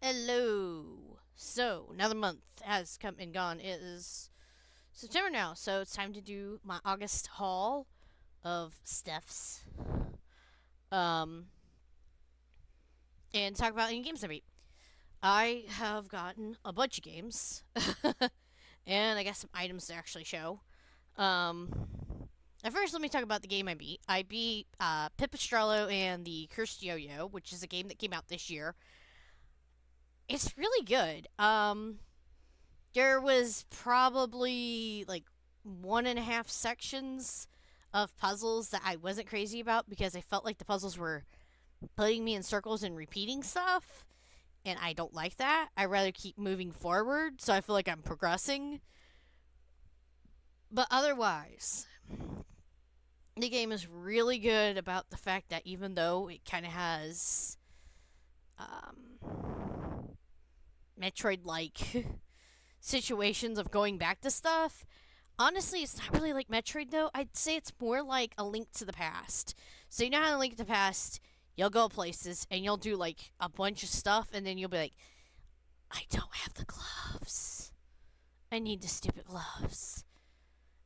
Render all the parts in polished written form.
Hello. So, another month has come and gone. It is September now, so it's time to do my August haul of stuffs. Um, and talk about any games I beat. I have gotten a bunch of games, and I got some items to actually show. At first, let me talk about the game I beat. I beat Pipistrello and the Cursed Yo-Yo, which is a game that came out this year. It's really good. There was probably like 1.5 sections of puzzles that I wasn't crazy about because I felt like the puzzles were putting me in circles and repeating stuff, and I don't like that. I rather keep moving forward, so I feel like I'm progressing. But otherwise, the game is really good about the fact that even though it kind of has Metroid like situations of going back to stuff, honestly, it's not really like Metroid though. I'd say it's more like a Link to the Past. So you know how in Link to the Past, you'll go places and you'll do like a bunch of stuff, and then you'll be like, I don't have the gloves. I need the stupid gloves.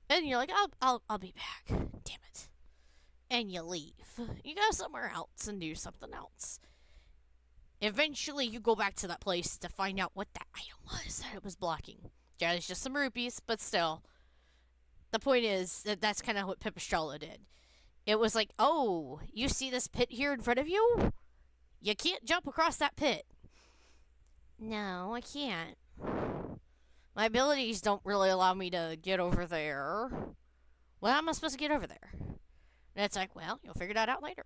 And you're like, I'll be back. Damn it. And you leave. You go somewhere else and do something else. Eventually, you go back to that place to find out what that item was that it was blocking. Yeah, it's just some rupees, but still. The point is that that's kind of what Pipistrello did. It was like, oh, you see this pit here in front of you? You can't jump across that pit. No, I can't. My abilities don't really allow me to get over there. Well, how am I supposed to get over there? And it's like, well, you'll figure that out later.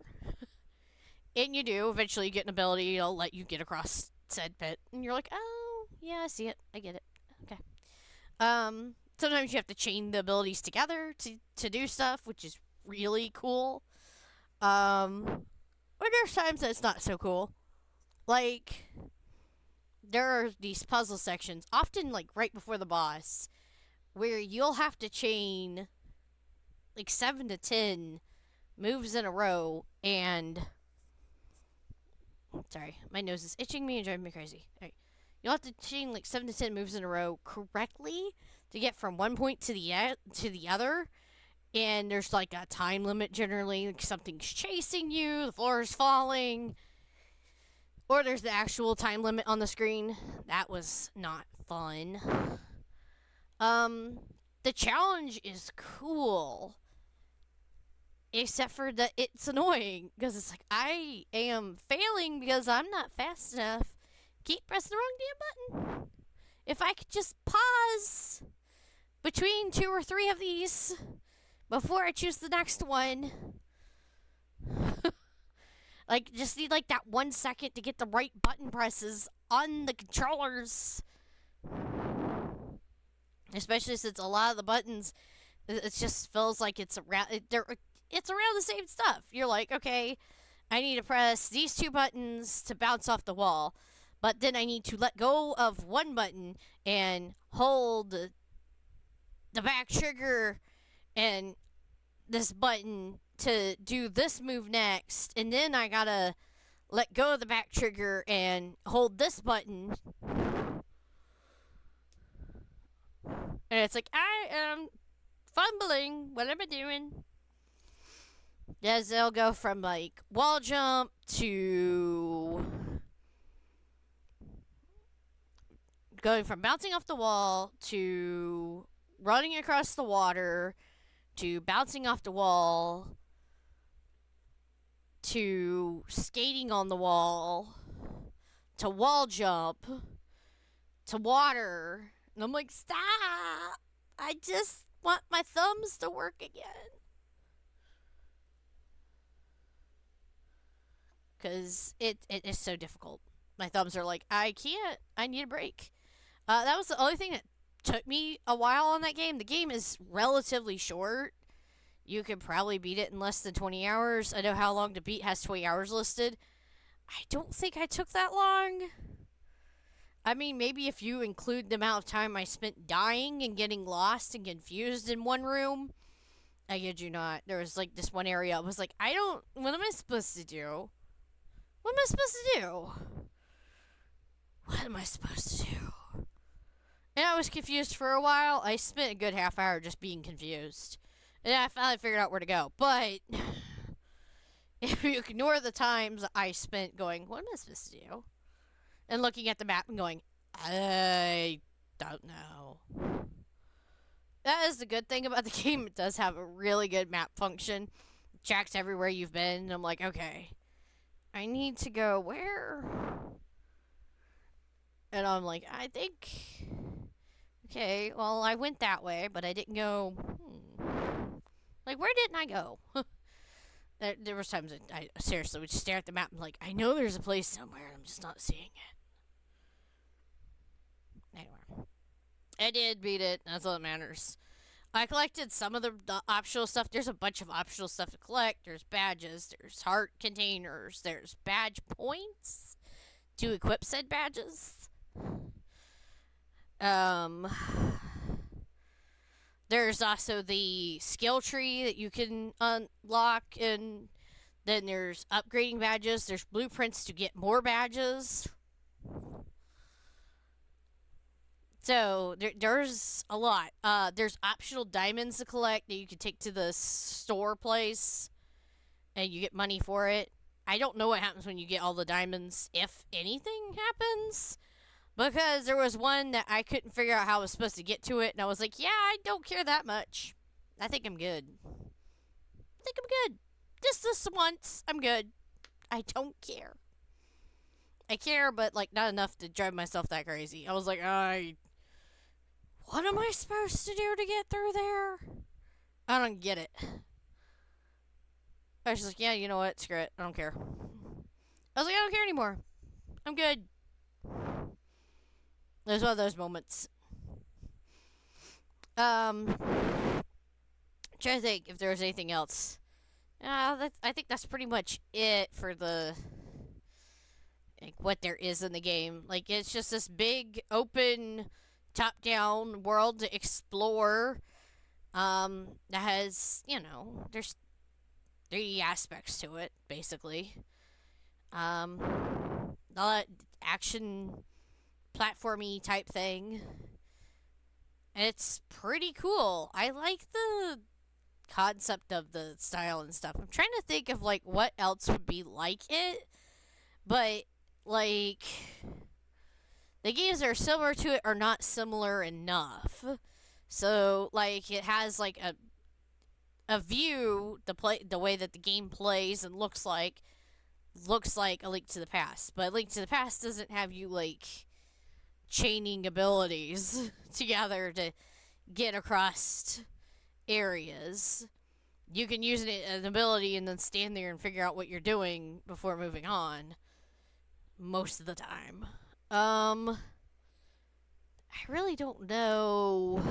And you do. Eventually, you get an ability that'll let you get across said pit. And you're like, oh, yeah, I see it. I get it. Okay. Sometimes you have to chain the abilities together to do stuff, which is really cool. Or there's times that it's not so cool. Like, there are these puzzle sections, often like right before the boss, where you'll have to chain like 7 to 10 moves in a row, and sorry, my nose is itching me and driving me crazy. Alright. You'll have to chain like 7 to 10 moves in a row correctly to get from one point to the other. And there's like a time limit generally, like something's chasing you, the floor is falling, or there's the actual time limit on the screen. That was not fun. The challenge is cool, except for that it's annoying because it's like I am failing because I'm not fast enough. Keep pressing the wrong damn button. If I could just pause between 2 or 3 of these before I choose the next one. Like, just need like that 1 second to get the right button presses on the controllers. Especially since a lot of the buttons, it just feels like it's around the same stuff. You're like, okay, I need to press these 2 buttons to bounce off the wall, but then I need to let go of one button and hold the back trigger and this button to do this move next, and then I gotta let go of the back trigger and hold this button. And it's like, I am fumbling. What am I doing? Yes, they'll go from like wall jump to going from bouncing off the wall to running across the water to bouncing off the wall to skating on the wall to wall jump to water. And I'm like, stop! I just want my thumbs to work again. Because it is so difficult. My thumbs are like, I can't. I need a break. That was the only thing that took me a while on that game. The game is relatively short. You could probably beat it in less than 20 hours. I know How Long to Beat has 20 hours listed. I don't think I took that long. I mean, maybe if you include the amount of time I spent dying and getting lost and confused in one room. I kid you not. There was like this one area I was like, what am I supposed to do? What am I supposed to do? what am I supposed to do? And I was confused for a while. I spent a good half hour just being confused. And I finally figured out where to go. But if you ignore the times I spent going, what am I supposed to do? And looking at the map and going, I don't know. That is the good thing about the game. It does have a really good map function. It tracks everywhere you've been. And I'm like, okay, I need to go where? And I'm like, I think, okay, well, I went that way, but I didn't go, like, where didn't I go? There was times that I seriously would stare at the map and like, I know there's a place somewhere, and I'm just not seeing it. Anyway, I did beat it. That's all that matters. I collected some of the optional stuff. There's a bunch of optional stuff to collect. There's badges. There's heart containers. There's badge points to equip said badges. There's also the skill tree that you can unlock, and then there's upgrading badges. There's blueprints to get more badges. So there's a lot. There's optional diamonds to collect that you can take to the store place, and you get money for it. I don't know what happens when you get all the diamonds, if anything happens, because there was one that I couldn't figure out how I was supposed to get to it, and I was like, yeah, I don't care that much. I think I'm good. Just this once, I'm good. I don't care. I care, but like not enough to drive myself that crazy. I was like, what am I supposed to do to get through there? I don't get it. I was just like, yeah, you know what? Screw it. I don't care. I was like, I don't care anymore. I'm good. There's one of those moments. Trying to think if there was anything else. I think that's pretty much it for the like what there is in the game. Like it's just this big open top-down world to explore. That has, there's 3 aspects to it, basically. A lot action, platformy type thing. It's pretty cool. I like the concept of the style and stuff. I'm trying to think of like what else would be like it, but like the games that are similar to it are not similar enough. So like it has like a view, the way that the game plays and looks like A Link to the Past, but A Link to the Past doesn't have you like chaining abilities together to get across areas. You can use an ability and then stand there and figure out what you're doing before moving on most of the time. I really don't know.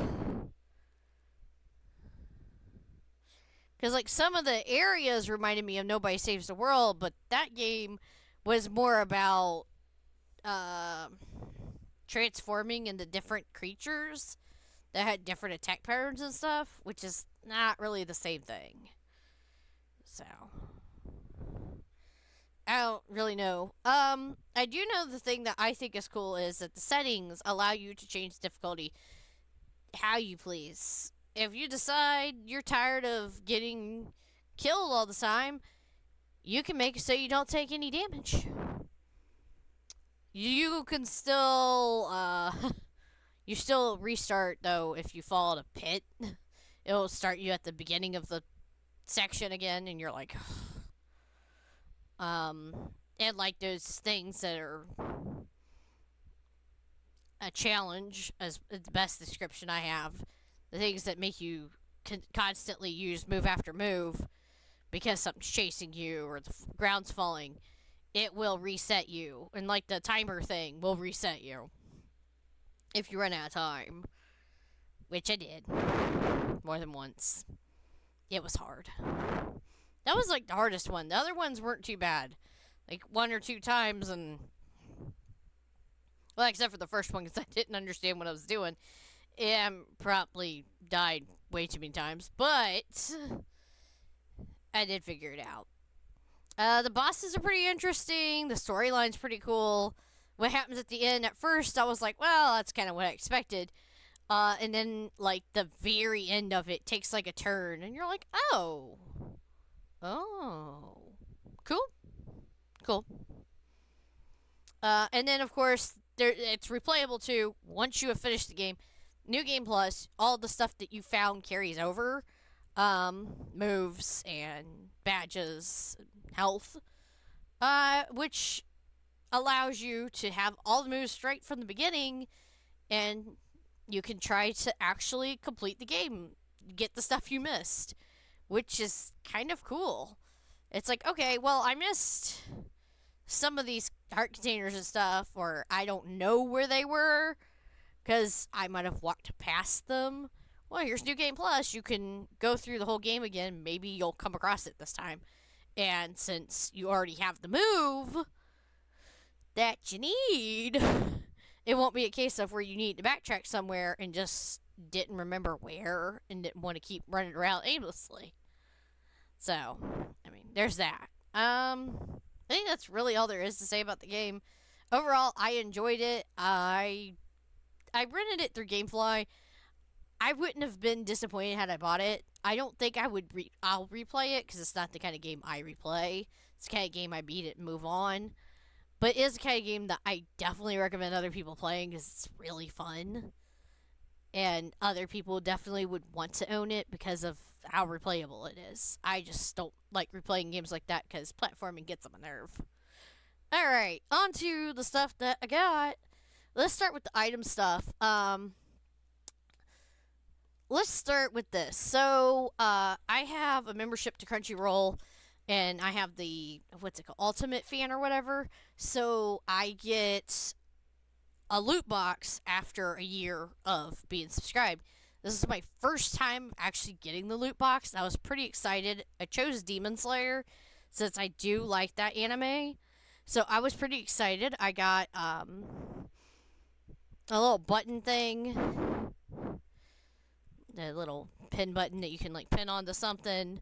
Because, like, some of the areas reminded me of Nobody Saves the World, but that game was more about transforming into different creatures that had different attack patterns and stuff, which is not really the same thing. So, I don't really know. I do know the thing that I think is cool is that the settings allow you to change difficulty how you please. If you decide you're tired of getting killed all the time, you can make it so you don't take any damage. You can still, you still restart, though, if you fall in a pit. It'll start you at the beginning of the section again, and you're like, and like those things that are a challenge, as the best description I have, the things that make you constantly use move after move because something's chasing you or the ground's falling, it will reset you. And like the timer thing will reset you if you run out of time, which I did more than once. It was hard. That was like the hardest one. The other ones weren't too bad. Like 1 or 2 times, and well, except for the first one because I didn't understand what I was doing. And probably died way too many times, but I did figure it out. The bosses are pretty interesting. The storyline's pretty cool. what happens at the end, at first I was like, well, that's kind of what I expected. And then like the very end of it takes like a turn, and you're like, oh, cool, cool. And then of course it's replayable too. Once you have finished the game, New Game Plus, all the stuff that you found carries over, moves and badges, health, which allows you to have all the moves straight from the beginning, and you can try to actually complete the game, get the stuff you missed, which is kind of cool. It's like, okay, well, I missed some of these heart containers and stuff, or I don't know where they were because I might have walked past them. Well, here's New Game Plus. You can go through the whole game again. Maybe you'll come across it this time. And since you already have the move that you need, it won't be a case of where you need to backtrack somewhere and just didn't remember where and didn't want to keep running around aimlessly. So, I mean, there's that. I think that's really all there is to say about the game. Overall, I enjoyed it. I rented it through GameFly. I wouldn't have been disappointed had I bought it. I don't think I would. I'll replay it because it's not the kind of game I replay. It's the kind of game I beat it and move on. But it is the kind of game that I definitely recommend other people playing because it's really fun. And other people definitely would want to own it because of how replayable it is. I just don't like replaying games like that because platforming gets on my nerve. Alright, on to the stuff that I got. Let's start with the item stuff. Let's start with this. So, I have a membership to Crunchyroll, and I have the, what's it called, Ultimate Fan or whatever. So, I get a loot box after a year of being subscribed. This is my first time actually getting the loot box. I was pretty excited. I chose Demon Slayer since I do like that anime. So I was pretty excited. I got a little button thing. The little pin button that you can like pin onto something.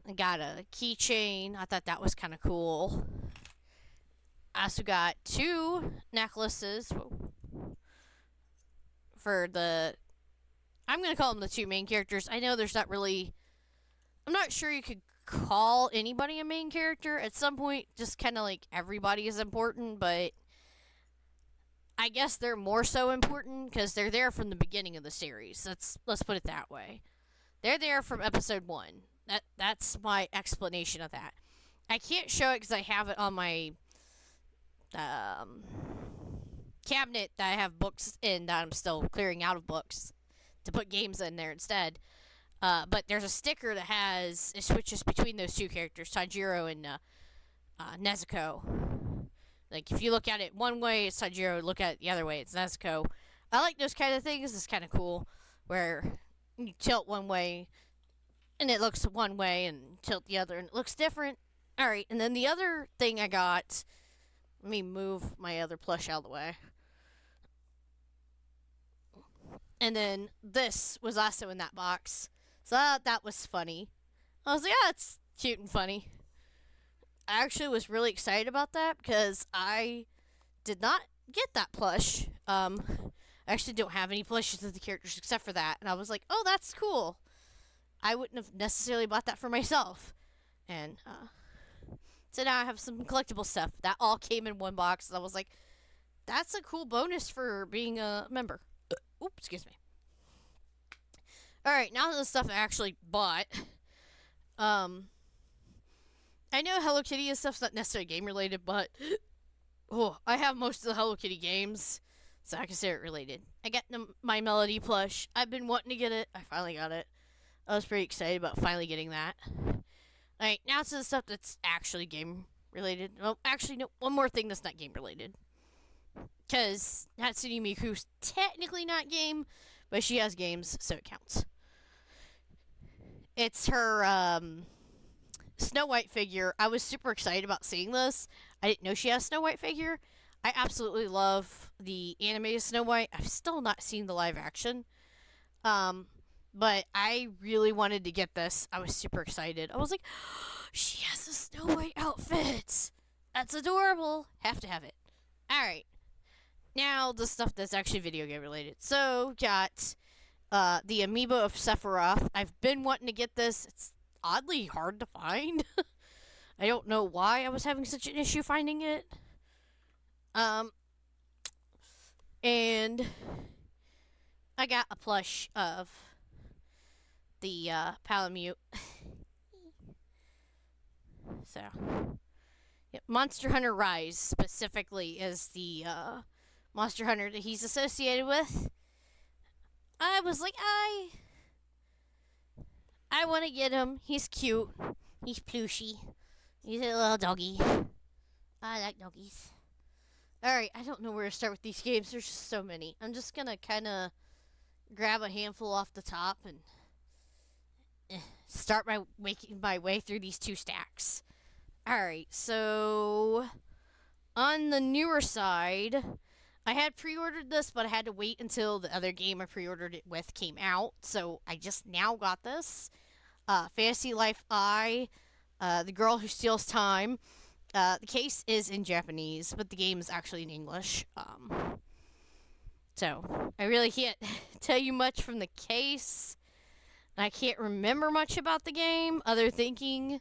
I got a keychain. I thought that was kind of cool. I also got 2 necklaces for the, I'm going to call them the 2 main characters. I know there's not really, I'm not sure you could call anybody a main character. At some point, just kind of like everybody is important, but I guess they're more so important because they're there from the beginning of the series. Let's put it that way. They're there from episode 1. That's my explanation of that. I can't show it because I have it on my cabinet that I have books in that I'm still clearing out of books to put games in there instead. But there's a sticker that it switches between those 2 characters, Tanjiro and Nezuko. Like, if you look at it one way, it's Tanjiro, look at it the other way, it's Nezuko. I like those kind of things. It's kind of cool, where you tilt one way, and it looks one way, and tilt the other, and it looks different. Alright, and then the other thing I got, let me move my other plush out of the way. And then this was also in that box. So I thought that was funny. I was like, yeah, it's cute and funny. I actually was really excited about that because I did not get that plush. I actually don't have any plushes of the characters except for that. And I was like, oh, that's cool. I wouldn't have necessarily bought that for myself. And so now I have some collectible stuff. That all came in one box. And I was like, that's a cool bonus for being a member. Oops, excuse me. Alright, now the stuff I actually bought. I know Hello Kitty and stuff's not necessarily game related, but I have most of the Hello Kitty games, so I consider it related. I got My Melody plush. I've been wanting to get it. I finally got it. I was pretty excited about finally getting that. Alright, now to the stuff that's actually game related. Well, actually, no, one more thing that's not game related. Because Hatsune Miku's technically not game, but she has games, so it counts. It's her Snow White figure. I was super excited about seeing this. I didn't know she has a Snow White figure. I absolutely love the animated Snow White. I've still not seen the live action. But I really wanted to get this. I was super excited. I was like, she has a Snow White outfit. That's adorable. Have to have it. Alright. Now, the stuff that's actually video game related. So, got the Amiibo of Sephiroth. I've been wanting to get this. It's oddly hard to find. I don't know why I was having such an issue finding it. Um, and I got a plush of the Palamute. So, yeah, Monster Hunter Rise specifically is the Monster Hunter that he's associated with. I was like, I want to get him. He's cute. He's plushy. He's a little doggy. I like doggies. Alright, I don't know where to start with these games. There's just so many. I'm just gonna kind of grab a handful off the top and start making my way through these two stacks. Alright, so on the newer side, I had pre-ordered this, but I had to wait until the other game I pre-ordered it with came out, so I just now got this. Fantasy Life I, The Girl Who Steals Time. The case is in Japanese, but the game is actually in English. So I really can't tell you much from the case. I can't remember much about the game, other thinking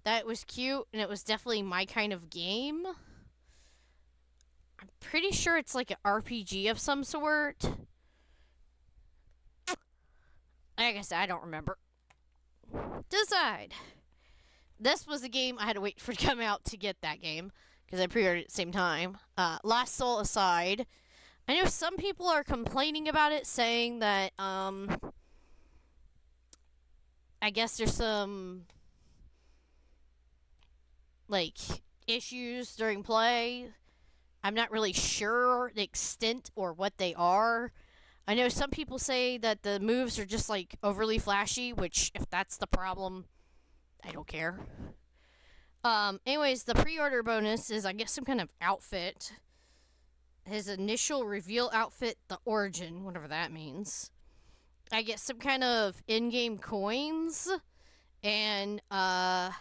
that it was cute and it was definitely my kind of game. I'm pretty sure it's like an RPG of some sort. Like I said, I don't remember. Decide. This was a game I had to wait for it to come out to get that game because I pre-ordered it at the same time. Lost Soul aside, I know some people are complaining about it, saying that I guess there's some like issues during play. I'm not really sure the extent or what they are. I know some people say that the moves are just like overly flashy, which if that's the problem, I don't care. Anyways, the pre-order bonus is I get some kind of outfit. His initial reveal outfit, the origin, whatever that means. I get some kind of in-game coins and I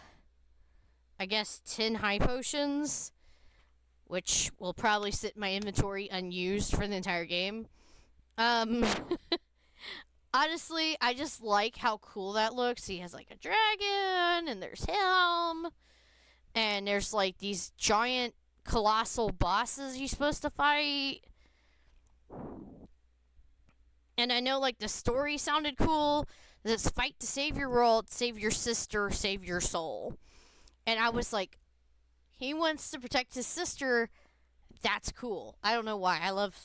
guess 10 high potions, which will probably sit in my inventory unused for the entire game. Honestly, I just like how cool that looks. He has like a dragon, and there's him, and there's like these giant colossal bosses you're supposed to fight. And I know like the story sounded cool. This fight to save your world, save your sister, save your soul. And I was like, he wants to protect his sister. That's cool. I don't know why. I love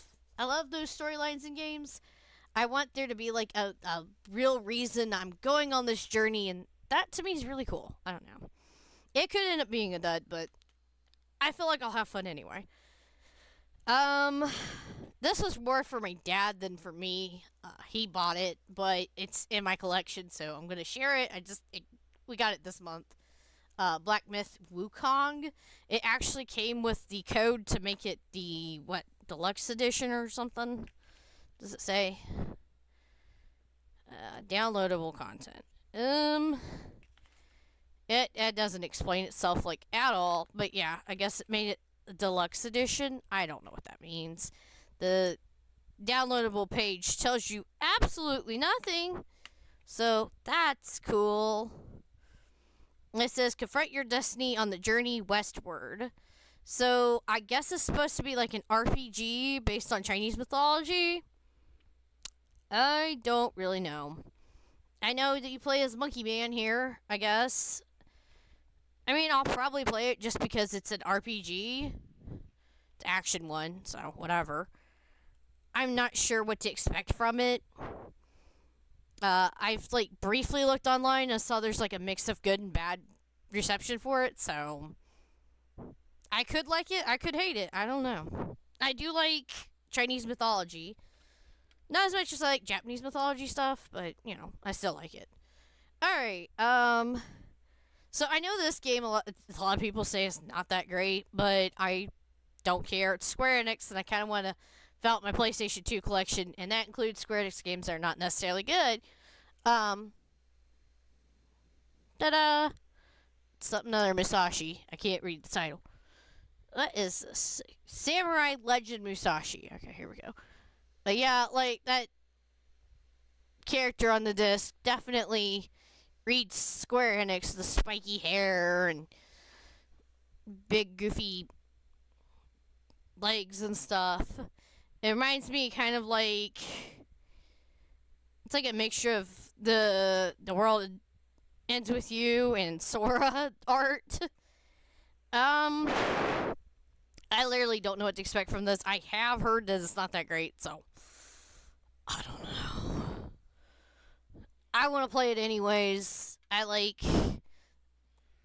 those storylines in games. I want there to be like a real reason I'm going on this journey, and that to me is really cool. I don't know. It could end up being a dud, but I feel like I'll have fun anyway. This was more for my dad than for me. He bought it, but it's in my collection, so I'm gonna share it. We got it this month. Black Myth Wukong. It actually came with the code to make it the deluxe edition or something. Does it say? Downloadable content. It doesn't explain itself like at all, but yeah, I guess it made it a deluxe edition. I don't know what that means. The downloadable page tells you absolutely nothing, so that's cool. It says confront your destiny on the journey westward. So I guess it's supposed to be like an RPG based on Chinese mythology. I don't really know. I know that you play as Monkey Man here, I guess. I mean, I'll probably play it just because it's an RPG. It's action one, so whatever. I'm not sure what to expect from it. I've like briefly looked online and saw there's like a mix of good and bad reception for it, so I could like it, I could hate it. I don't know. I do like Chinese mythology. Not as much as I like Japanese mythology stuff, but, you know, I still like it. Alright, so I know this game, a lot of people say it's not that great, but I don't care. It's Square Enix, and I kind of want to fill out my PlayStation 2 collection, and that includes Square Enix games that are not necessarily good. Ta-da! Something other Musashi. I can't read the title. what is this? Samurai Legend Musashi. Okay, here we go. But yeah, like that character on the disc definitely reads Square Enix, the spiky hair and big goofy legs and stuff. It reminds me kind of like it's like a mixture of the world ends with you and Sora art. Um, I literally don't know what to expect from this. I have heard that it's not that great, so I don't know. I want to play it anyways. I like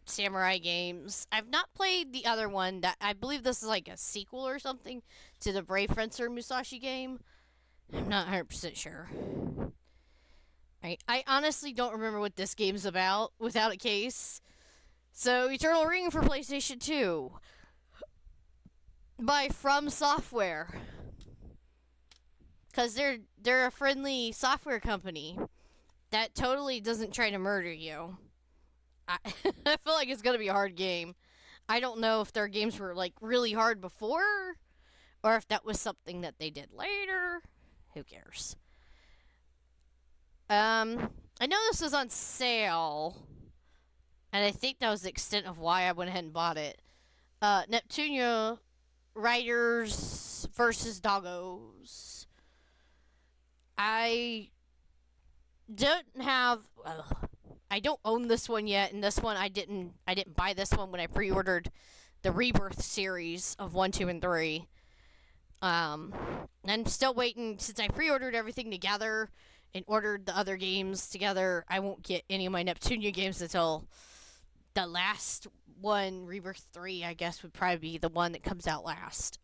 samurai games. I've not played the other one that I believe this is like a sequel or something to the Brave Fencer Musashi game. I'm not 100% sure. I honestly don't remember what this game's about without a case. So, Eternal Ring for PlayStation 2 by From Software. Cuz they're a friendly software company that totally doesn't try to murder you. I, I feel like it's going to be a hard game. I don't know if their games were like really hard before or if that was something that they did later. Who cares? I know this was on sale, and I think that was the extent of why I went ahead and bought it. Neptunia Riders versus Doggos. I don't have. I don't own this one yet, and this one I didn't buy this one when I pre-ordered the Rebirth series of 1, 2, and 3. I'm still waiting since I pre-ordered everything together and ordered the other games together. I won't get any of my Neptunia games until the last one, Rebirth 3, I guess would probably be the one that comes out last.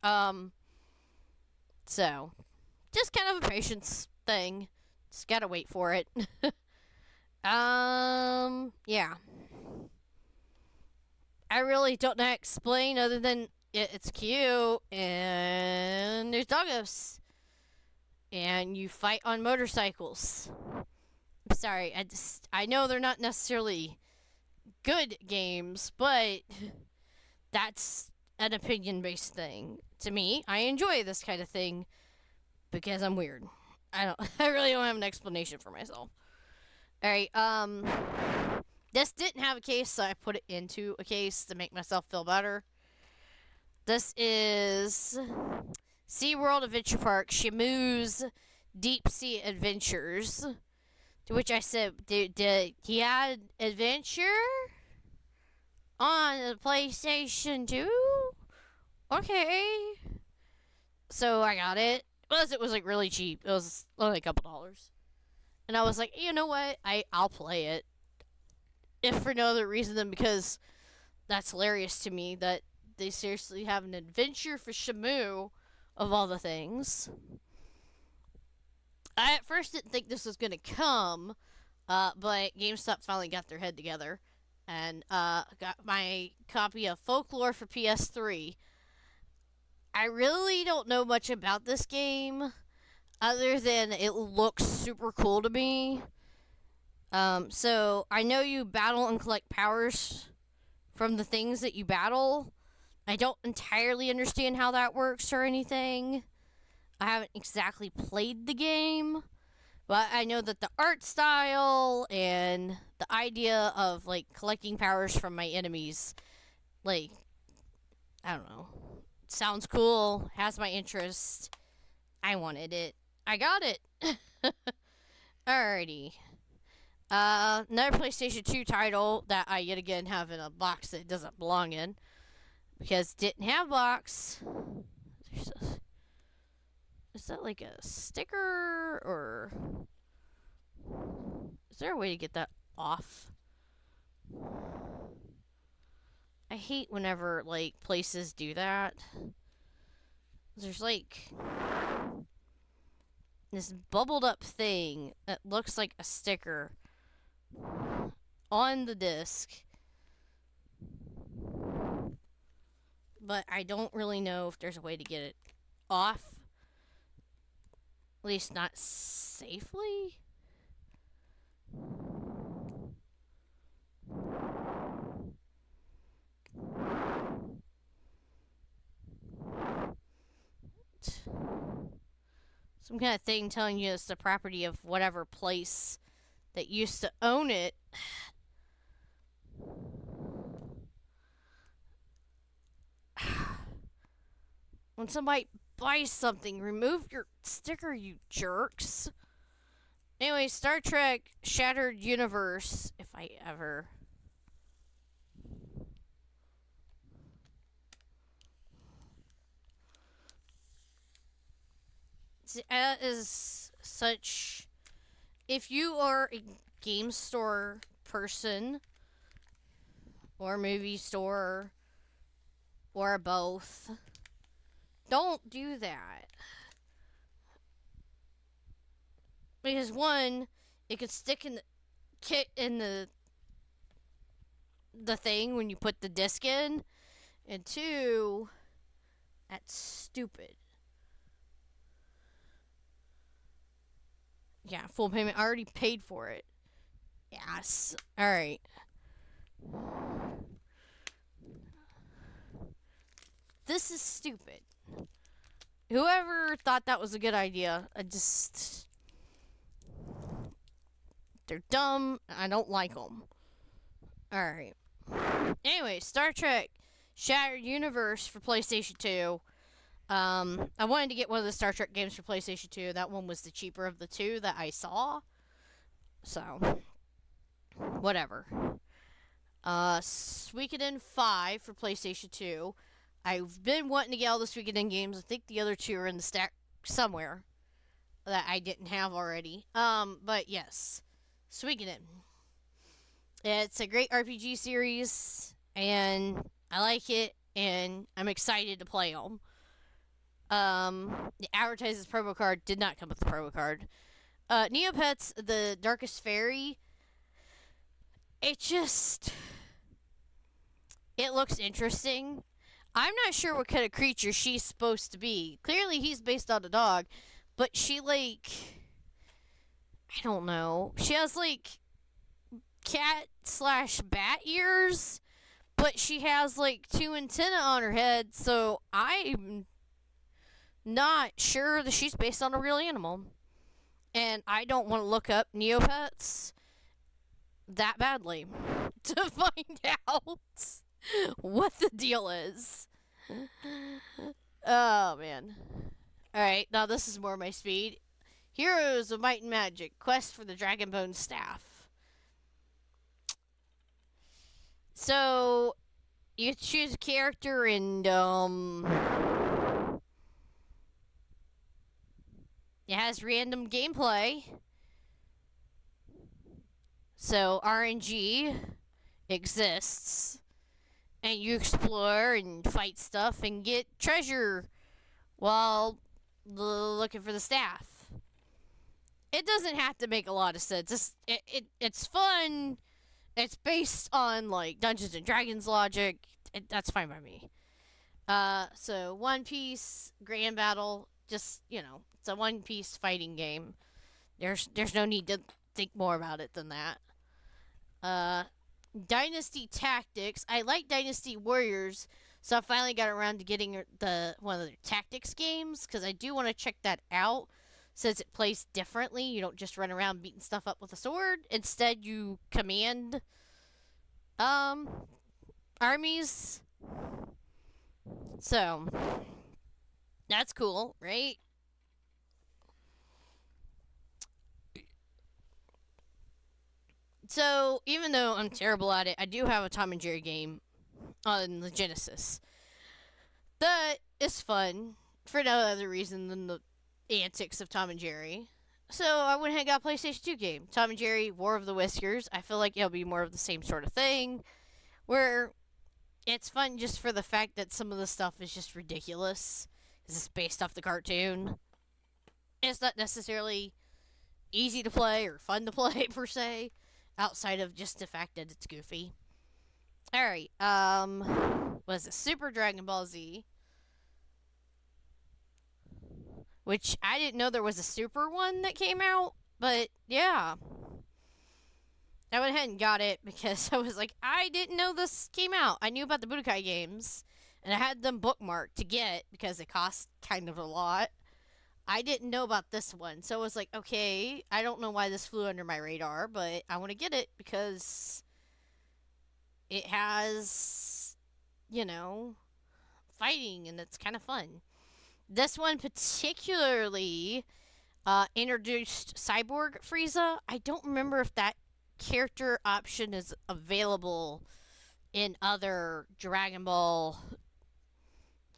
So just kind of a patience thing. Just gotta wait for it. Yeah. I really don't know how to explain other than it's cute and there's doggos. And you fight on motorcycles. I'm sorry, I know they're not necessarily good games, but that's an opinion based thing. To me, I enjoy this kind of thing because I'm weird. I really don't have an explanation for myself. Alright, this didn't have a case, so I put it into a case to make myself feel better. This is SeaWorld Adventure Park, Shamu's Deep Sea Adventures. To which I said, did he add Adventure on the PlayStation 2? Okay. So I got it. Plus, it was like really cheap. It was only a couple dollars. And I was like, you know what? I'll play it. If for no other reason than because that's hilarious to me that they seriously have an adventure for Shamu of all the things. I at first didn't think this was going to come, but GameStop finally got their head together and got my copy of Folklore for PS3. I really don't know much about this game other than it looks super cool to me. So I know you battle and collect powers from the things that you battle. I don't entirely understand how that works or anything. I haven't exactly played the game, but I know that the art style and the idea of like collecting powers from my enemies, like, I don't know, sounds cool, has my interest. I wanted it. I got it. Alrighty. Another PlayStation 2 title that I yet again have in a box that it doesn't belong in because it didn't have a box. Is that like a sticker or is there a way to get that off? I hate whenever like places do that. There's like this bubbled up thing that looks like a sticker on the disc. But I don't really know if there's a way to get it off. At least not safely. some kind of thing telling you it's the property of whatever place that used to own it. When somebody buys something, remove your sticker, you jerks. Anyway, Star Trek Shattered Universe, if I ever. That is such. If you are a game store person, or movie store, or both, don't do that. Because one, it could stick in the kit in the thing when you put the disc in, and two, that's stupid. Yeah, full payment. I already paid for it. Yes. All right. This is stupid. Whoever thought that was a good idea, they're dumb. I don't like them. All right. Anyway, Star Trek Shattered Universe for PlayStation 2. I wanted to get one of the Star Trek games for PlayStation 2. That one was the cheaper of the two that I saw. So, whatever. Suikoden 5 for PlayStation 2. I've been wanting to get all the Suikoden games. I think the other two are in the stack somewhere that I didn't have already. But yes, Suikoden. It's a great RPG series, and I like it, and I'm excited to play them. The advertises promo card did not come with the promo card. Neopets, the Darkest Fairy. It looks interesting. I'm not sure what kind of creature she's supposed to be. Clearly, he's based on a dog, but she I don't know. She has cat/bat ears, but she has two antennae on her head. So I'm not sure that she's based on a real animal. And I don't want to look up Neopets that badly to find out what the deal is. Oh, man. Alright, now this is more my speed. Heroes of Might and Magic, Quest for the Dragonbone Staff. So, you choose a character and, it has random gameplay. So, RNG exists. And you explore and fight stuff and get treasure while looking for the staff. It doesn't have to make a lot of sense. It's fun. It's based on Dungeons and Dragons logic. That's fine by me. So One Piece Grand Battle, just it's a One Piece fighting game. There's no need to think more about it than that. Dynasty Tactics. I like Dynasty Warriors, so I finally got around to getting one of their tactics games because I do want to check that out. Since it plays differently, you don't just run around beating stuff up with a sword. Instead, you command armies. So that's cool, right? So, even though I'm terrible at it, I do have a Tom and Jerry game on the Genesis. That is fun for no other reason than the antics of Tom and Jerry. So, I went ahead and got a PlayStation 2 game. Tom and Jerry, War of the Whiskers. I feel like it'll be more of the same sort of thing. Where it's fun just for the fact that some of the stuff is just ridiculous. Because it's based off the cartoon. It's not necessarily easy to play or fun to play, per se. Outside of just the fact that it's goofy. Alright, was it Super Dragon Ball Z? Which I didn't know there was a Super one that came out, but yeah. I went ahead and got it because I was like, I didn't know this came out. I knew about the Budokai games, and I had them bookmarked to get because it cost kind of a lot. I didn't know about this one. So I was like, okay, I don't know why this flew under my radar, but I want to get it because it has, you know, fighting and it's kind of fun. This one particularly introduced Cyborg Frieza. I don't remember if that character option is available in other Dragon Ball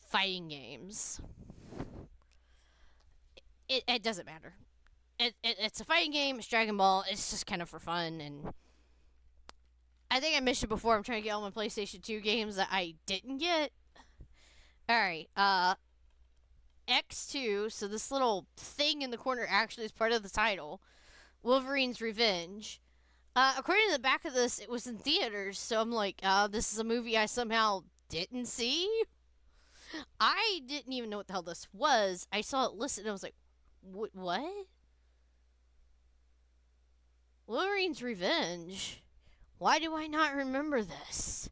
fighting games. It doesn't matter. It's a fighting game. It's Dragon Ball. It's just kind of for fun. And I think I mentioned before, I'm trying to get all my PlayStation 2 games that I didn't get. All right. X2. So this little thing in the corner actually is part of the title. Wolverine's Revenge. According to the back of this, it was in theaters. So I'm like, this is a movie I somehow didn't see. I didn't even know what the hell this was. I saw it listed and I was like, what? Wolverine's Revenge? Why do I not remember this?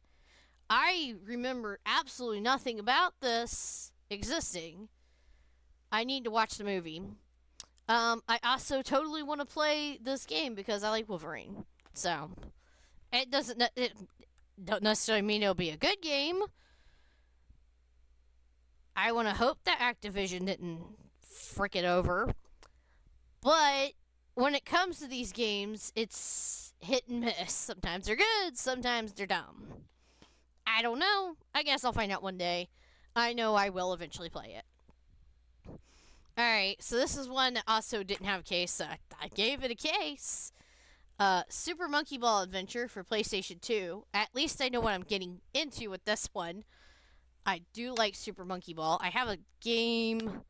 I remember absolutely nothing about this existing. I need to watch the movie. I also totally want to play this game because I like Wolverine. So, it don't necessarily mean it'll be a good game. I want to hope that Activision didn't frick it over. But when it comes to these games, it's hit and miss. Sometimes they're good, sometimes they're dumb. I don't know. I guess I'll find out one day. I know I will eventually play it. Alright, so this is one that also didn't have a case, so I gave it a case. Super Monkey Ball Adventure for PlayStation 2. At least I know what I'm getting into with this one. I do like Super Monkey Ball. I have a game.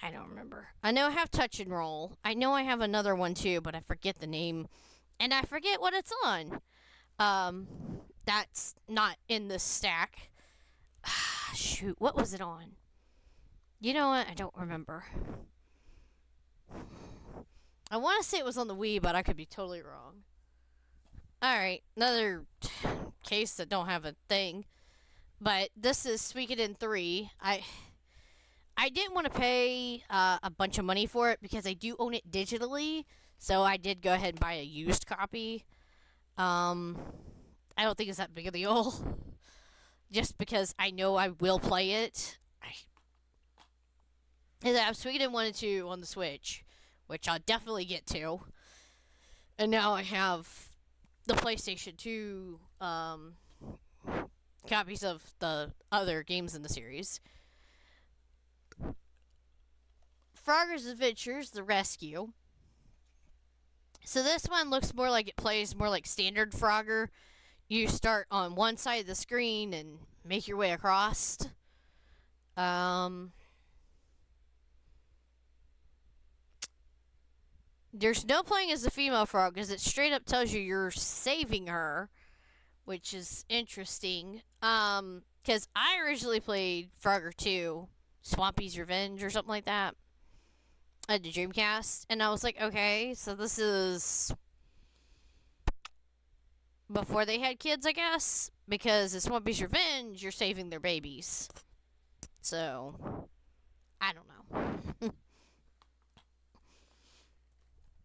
I don't remember. I know I have Touch and Roll. I know I have another one too, but I forget the name. And I forget what it's on. That's not in the stack. Shoot, what was it on? You know what? I don't remember. I want to say it was on the Wii, but I could be totally wrong. Alright, another case that don't have a thing. But this is Suikoden 3. I didn't want to pay a bunch of money for it because I do own it digitally. So I did go ahead and buy a used copy. I don't think it's that big of a deal. Just because I know I will play it. I have Suikoden 1 and 2 on the Switch, which I'll definitely get to. And now I have the PlayStation 2 copies of the other games in the series. Frogger's Adventures, The Rescue. So this one looks more like it plays more like standard Frogger. You start on one side of the screen and make your way across. There's no playing as a female frog because it straight up tells you you're saving her, which is interesting. Because I originally played Frogger 2, Swampy's Revenge or something like that, at the Dreamcast, and I was like, okay, so this is before they had kids, I guess, because in Swampy's Revenge, you're saving their babies. So, I don't know.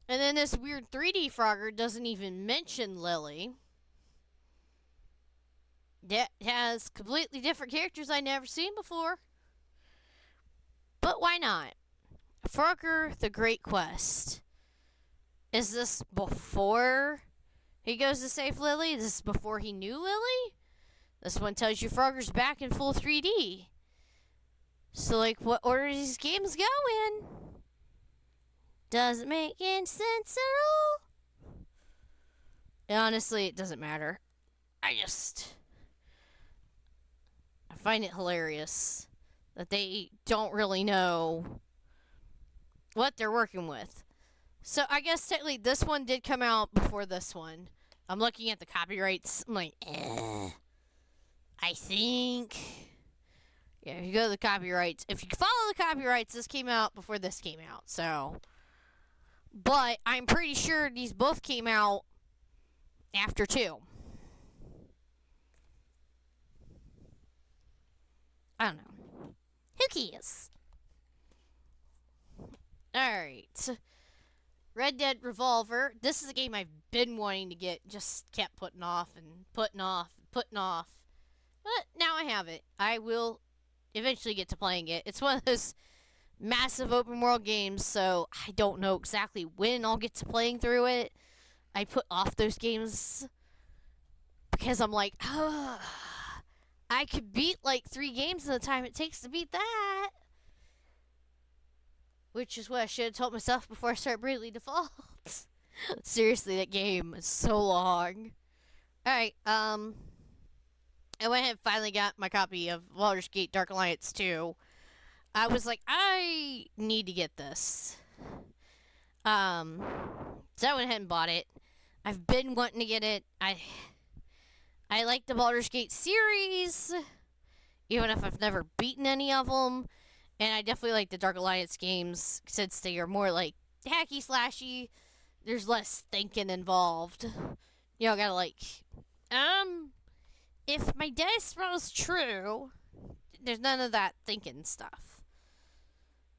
And then this weird 3D Frogger doesn't even mention Lily. That has completely different characters I've never seen before. But why not? Frogger the Great Quest. Is this before he goes to save Lily? Is this before he knew Lily? This one tells you Frogger's back in full 3D. So, like, what order these games go in? Doesn't make any sense at all. Honestly, it doesn't matter. I find it hilarious that they don't really know what they're working with. So I guess technically this one did come out before this one. I'm looking at the copyrights. I'm like, I think. Yeah, if you go to the copyrights, if you follow the copyrights, this came out before this came out. So, but I'm pretty sure these both came out after 2. I don't know. Who cares? Alright. Red Dead Revolver. This is a game I've been wanting to get, just kept putting off and putting off and putting off. But now I have it. I will eventually get to playing it. It's one of those massive open world games, so I don't know exactly when I'll get to playing through it. I put off those games because I'm like, I could beat like 3 games in the time it takes to beat that. Which is what I should have told myself before I started Bravely Default. Seriously, that game is so long. Alright, I went ahead and finally got my copy of Baldur's Gate Dark Alliance 2. I was like, I need to get this. So I went ahead and bought it. I've been wanting to get it. I like the Baldur's Gate series, even if I've never beaten any of them. And I definitely like the Dark Alliance games since they are more like hacky slashy. There's less thinking involved. You know, gotta like, if my dice rolls true, there's none of that thinking stuff.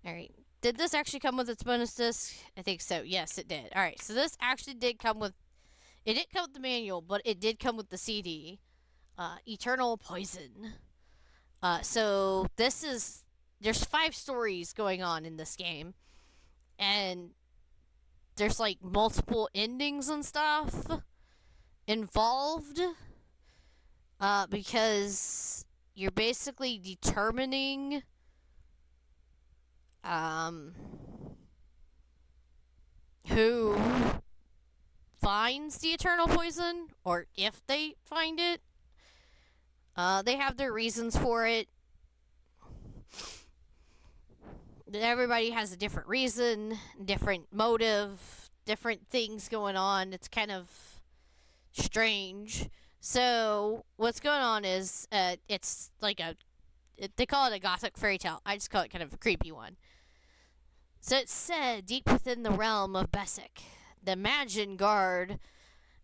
Alright. Did this actually come with its bonus disc? I think so. Yes, it did. Alright, so this actually did come with, it didn't come with the manual, but it did come with the CD. Eternal Poison. So this is, there's 5 stories going on in this game, and there's like multiple endings and stuff involved, because you're basically determining who finds the eternal poison, or if they find it. They have their reasons for it. Everybody has a different reason, different motive, different things going on. It's kind of strange. So what's going on is it's like they call it a gothic fairy tale. I just call it kind of a creepy one. So it's said deep within the realm of Bessic, the Magin guard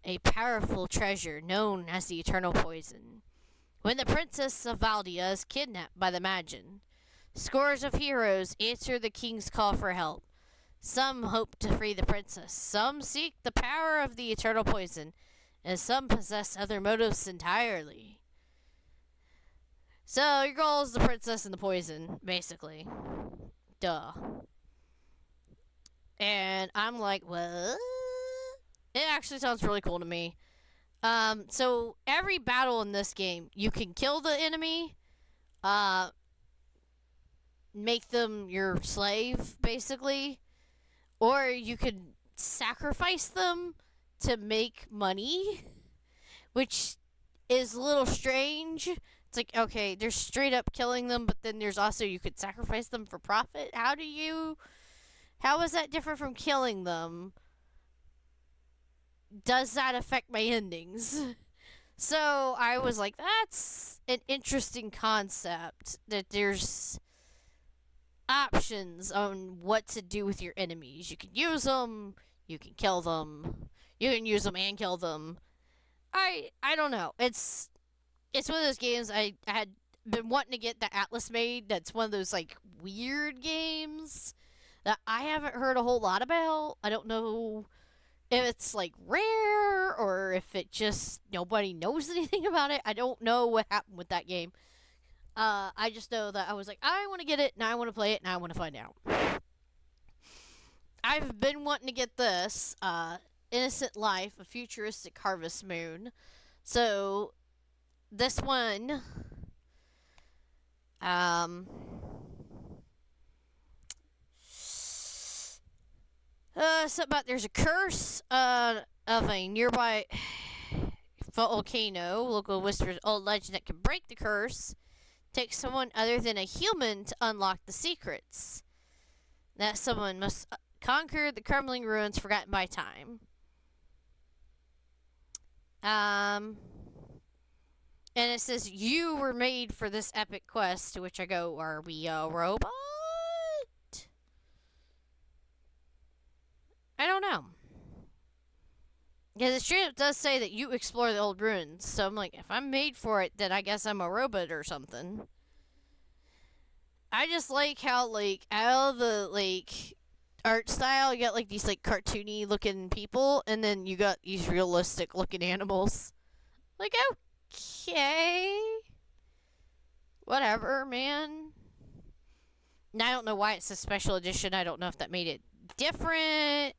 a powerful treasure known as the Eternal Poison. When the Princess of Valdia is kidnapped by the Magin, scores of heroes answer the king's call for help. Some hope to free the princess, some seek the power of the Eternal Poison, and some possess other motives entirely. So your goal is the princess and the poison, basically. Duh. And I'm like, what? It actually sounds really cool to me. So every battle in this game, you can kill the enemy, make them your slave, basically, or you could sacrifice them to make money, which is a little strange. It's like, okay, there's straight up killing them, but then there's also you could sacrifice them for profit. How is that different from killing them? Does that affect my endings? So I was like, that's an interesting concept, that there's options on what to do with your enemies. You can use them, you can kill them, you can use them and kill them. I don't know. It's one of those games I had been wanting to get the Atlas made. That's one of those like weird games that I haven't heard a whole lot about. I don't know if it's like rare or if it just nobody knows anything about it. I don't know what happened with that game. I just know that I was like, I want to get it and I want to play it and I want to find out. I've been wanting to get this Innocent Life, a futuristic Harvest Moon. So this one so about there's a curse of a nearby volcano. Local whispers old legend that can break the curse. Takes someone other than a human to unlock the secrets. That someone must conquer the crumbling ruins forgotten by time. And it says, you were made for this epic quest, to which I go, are we a robot? I don't know. Because it does say that you explore the old ruins. So I'm like, if I'm made for it, then I guess I'm a robot or something. I just like how, like, out of the, like, art style. You got like these like cartoony looking people, and then you got these realistic looking animals. Like, okay, whatever, man. Now, I don't know why it's a special edition. I don't know if that made it different.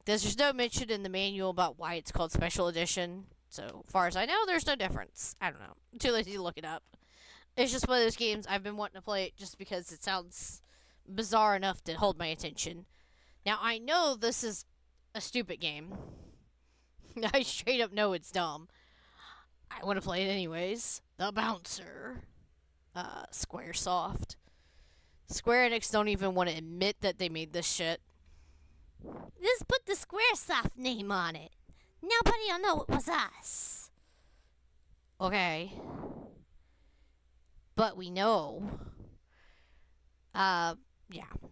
There's no mention in the manual about why it's called special edition. So far as I know, there's no difference. I don't know. I'm too lazy to look it up. It's just one of those games I've been wanting to play it just because it sounds bizarre enough to hold my attention. Now, I know this is a stupid game. I straight up know it's dumb. I want to play it anyways. The Bouncer. Squaresoft. Square Enix don't even want to admit that they made this shit. Just put the Squaresoft name on it. Nobody'll know it was us. Okay. But we know. Yeah.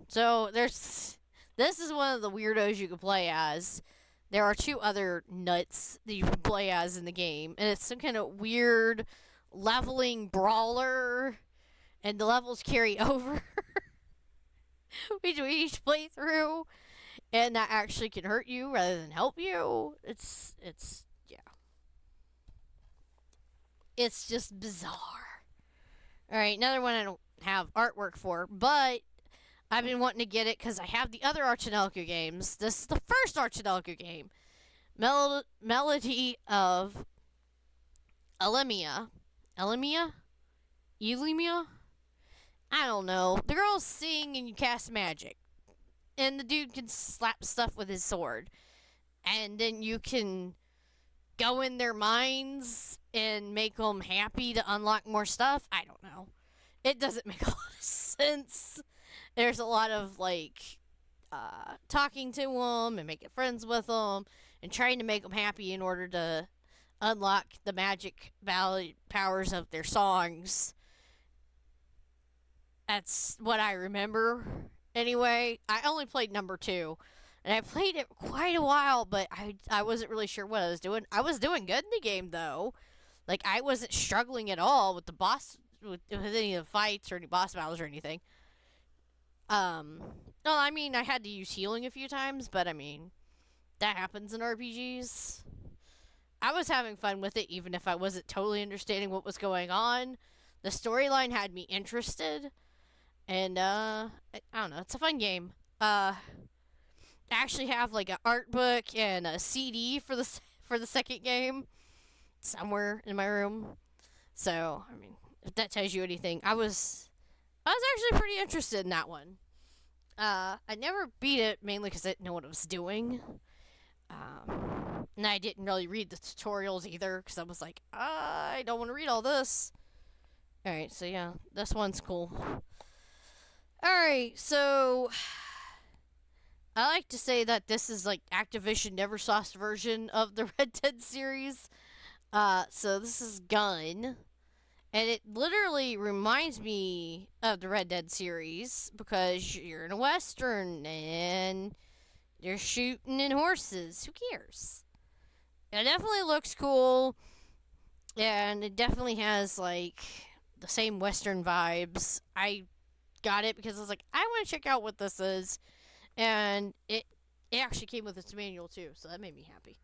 So this is one of the weirdos you can play as. There are two other nuts that you can play as in the game, and it's some kind of weird leveling brawler, and the levels carry over between each playthrough, and that actually can hurt you rather than help you. It's yeah. It's just bizarre. Alright, another one I don't have artwork for, but I've been wanting to get it because I have the other Archinelco games. This is the first Archinelco game. Melody of Elimia. Elimia? Elimia? I don't know. The girls sing and you cast magic. And the dude can slap stuff with his sword. And then you can go in their minds and make them happy to unlock more stuff. I don't know. It doesn't make a lot of sense. There's a lot of, like, talking to them and making friends with them and trying to make them happy in order to unlock the magic powers of their songs. That's what I remember. Anyway, I only played number 2. And I played it quite a while, but I wasn't really sure what I was doing. I was doing good in the game, though. Like, I wasn't struggling at all with the boss, with any of the fights or any boss battles or anything. Well, I mean, I had to use healing a few times, but I mean, that happens in RPGs. I was having fun with it, even if I wasn't totally understanding what was going on. The storyline had me interested, and, I don't know, it's a fun game. I actually have, like, an art book and a CD for the second game somewhere in my room. So, I mean, if that tells you anything, I was actually pretty interested in that one. I never beat it, mainly because I didn't know what I was doing. And I didn't really read the tutorials either, because I was like, I don't want to read all this. Alright, so yeah, this one's cool. Alright, so I like to say that this is like Activision Neversoft version of the Red Dead series. So this is Gun. And it literally reminds me of the Red Dead series because you're in a Western and you're shooting in horses. Who cares? It definitely looks cool. And it definitely has, like, the same Western vibes. I got it because I was like, I want to check out what this is. And it actually came with its manual, too. So that made me happy.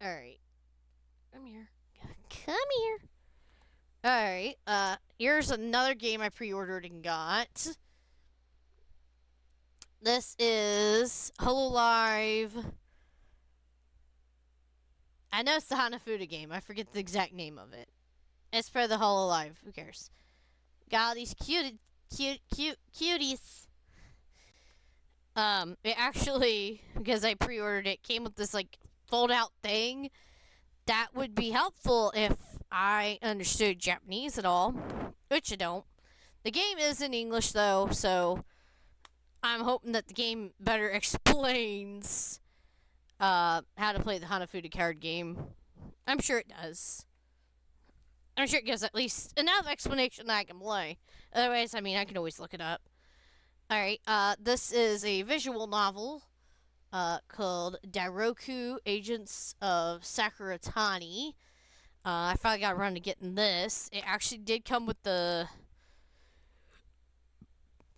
Alright. Come here. Come here. Alright, here's another game I pre-ordered and got. This is Hololive. I know it's the Hanafuda game. I forget the exact name of it. It's for the Hololive. Who cares? Got all these cuties. It actually, because I pre-ordered it, came with this, like, fold-out thing. That would be helpful if I understood Japanese at all, which I don't. The game is in English, though, so I'm hoping that the game better explains how to play the Hanafuda card game. I'm sure it does. I'm sure it gives at least enough explanation that I can play. Otherwise, I mean, I can always look it up. Alright, this is a visual novel called Dairoku Agents of Sakuratani. I finally got around to getting this. It actually did come with the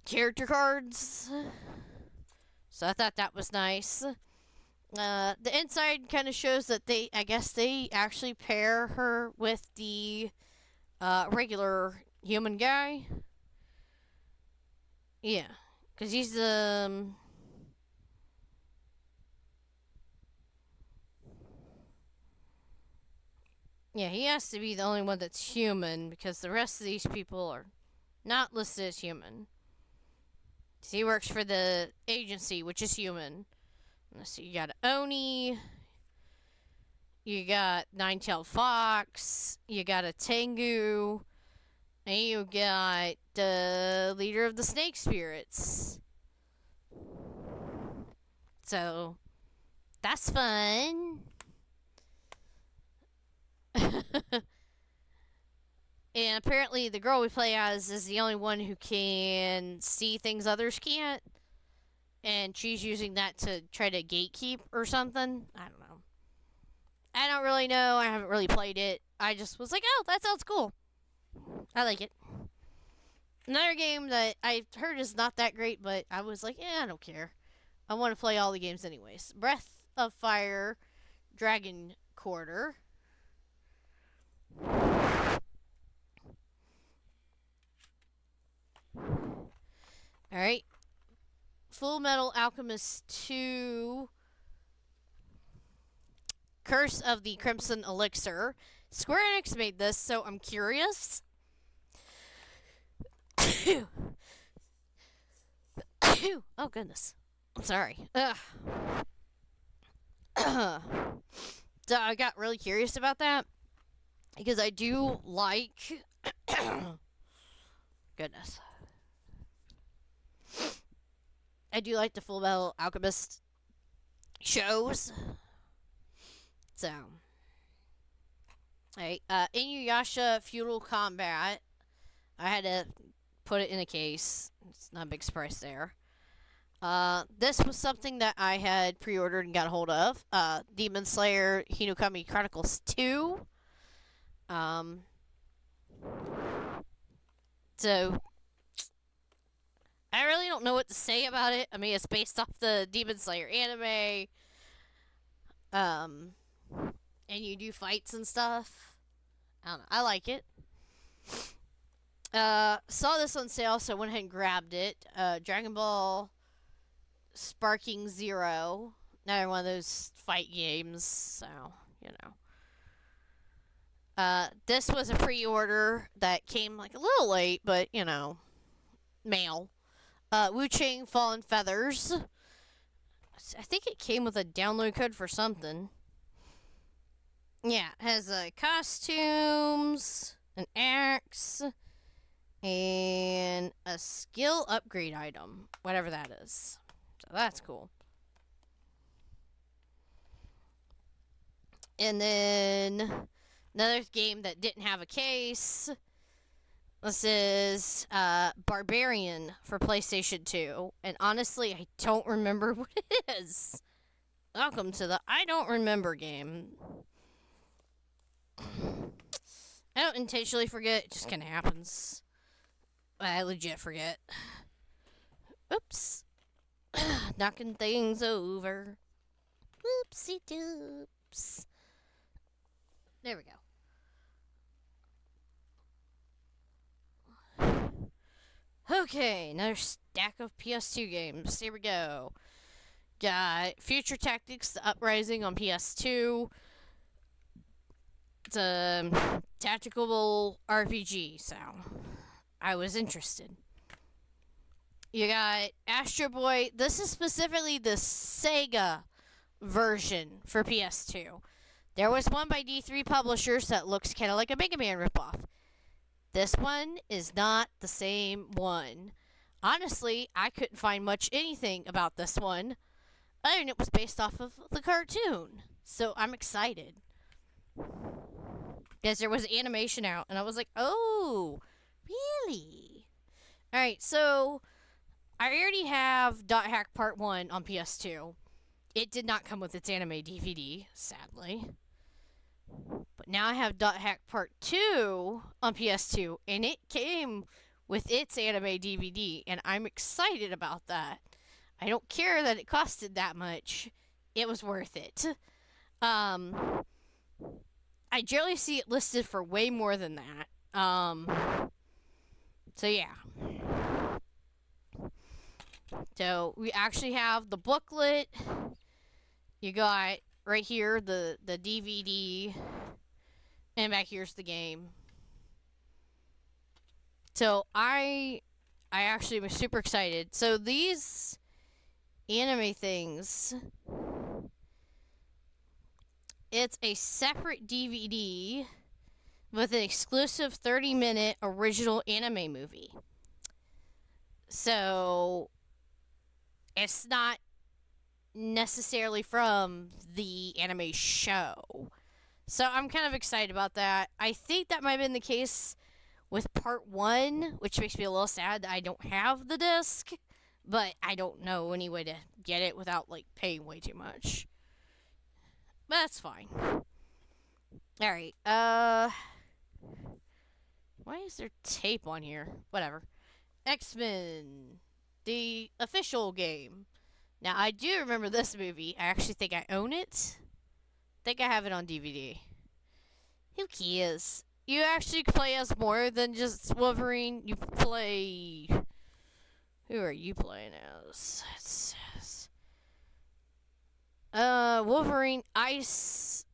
character cards. So I thought that was nice. The inside kind of shows that I guess they actually pair her with the regular human guy. Yeah, because he's yeah, he has to be the only one that's human because the rest of these people are not listed as human. So he works for the agency, which is human. Let's see, you got Oni, you got Nine-Tailed Fox, you got a Tengu, and you got the leader of the Snake Spirits. So, that's fun. And apparently, the girl we play as is the only one who can see things others can't. And she's using that to try to gatekeep or something. I don't know. I don't really know. I haven't really played it. I just was like, oh, that sounds cool. I like it. Another game that I've heard is not that great, but I was like, yeah, I don't care. I want to play all the games anyways. Breath of Fire, Dragon Quarter. Alright. Full Metal Alchemist 2, Curse of the Crimson Elixir. Square Enix made this, so I'm curious. Oh, goodness. I'm sorry. So I got really curious about that because I do like. Goodness. I do like the Full Metal Alchemist shows. So. Alright, Inuyasha Feudal Combat. I had to put it in a case. It's not a big surprise there. This was something that I had pre-ordered and got a hold of. Demon Slayer Hinokami Chronicles 2. So, I really don't know what to say about it. I mean, it's based off the Demon Slayer anime. And you do fights and stuff. I don't know. I like it. Saw this on sale, so I went ahead and grabbed it. Dragon Ball Sparking Zero. Another one of those fight games, so, you know. This was a pre-order that came like a little late, but, you know, mail. Wu-Chang Fallen Feathers. I think it came with a download code for something. Yeah, it has costumes, an axe, and a skill upgrade item, whatever that is. So that's cool. And then another game that didn't have a case. This is Barbarian for PlayStation 2. And honestly, I don't remember what it is. Welcome to the I don't remember game. I don't intentionally forget, it just kind of happens. I legit forget. Oops. Knocking things over. Oopsie doops. There we go. Okay, another stack of PS2 games. Here we go. Got Future Tactics: The Uprising on PS2. It's a tactical RPG, so I was interested. You got Astro Boy. This is specifically the Sega version for PS2. There was one by D3 Publishers that looks kind of like a Mega Man ripoff. This one is not the same one. Honestly, I couldn't find much anything about this one, other than it was based off of the cartoon. So I'm excited. Because there was animation out, and I was like, oh, really? Alright, so I already have Dot Hack Part 1 on PS2. It did not come with its anime DVD, sadly. But now I have Dot Hack Part 2 on PS2, and it came with its anime DVD, and I'm excited about that. I don't care that it costed that much. It was worth it. Um, I generally see it listed for way more than that. So yeah. So we actually have the booklet. You got right here the DVD, and back here's the game. So I actually was super excited. So these anime things, it's a separate DVD with an exclusive 30-minute original anime movie. So it's not necessarily from the anime show. So I'm kind of excited about that. I think that might have been the case with part 1, which makes me a little sad that I don't have the disc, but I don't know any way to get it without like paying way too much. But that's fine. Alright, why is there tape on here? Whatever. X-Men, the official game. Now, I do remember this movie. I actually think I own it. I think I have it on DVD. Who cares? You actually play as more than just Wolverine. You play... Who are you playing as? It says... Wolverine, Iceman,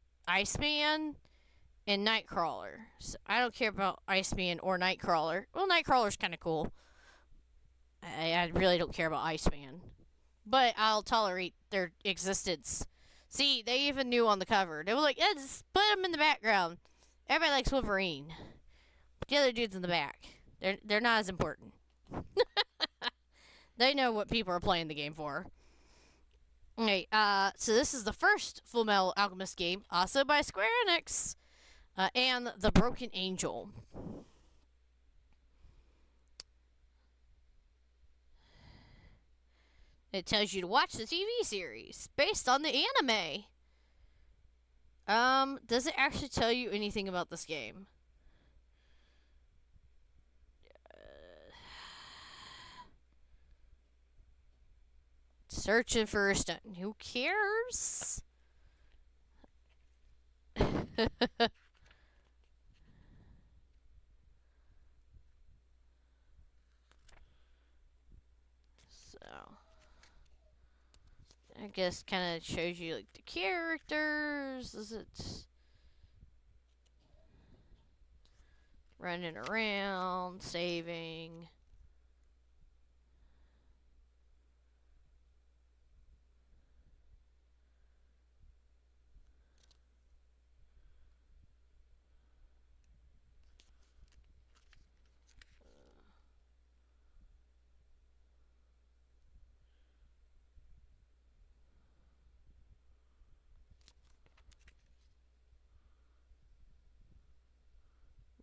and Nightcrawler. So I don't care about Iceman or Nightcrawler. Well, Nightcrawler's kind of cool. I really don't care about Iceman. But I'll tolerate their existence. See, they even knew on the cover. They were like, yeah, just put them in the background. Everybody likes Wolverine. The other dude's in the back. They're not as important. They know what people are playing the game for. Okay, so this is the first Full Metal Alchemist game, also by Square Enix, and The Broken Angel. It tells you to watch the TV series based on the anime. Does it actually tell you anything about this game? Searching for a stunt. Who cares? So, I guess kind of shows you like the characters. Is it running around, saving?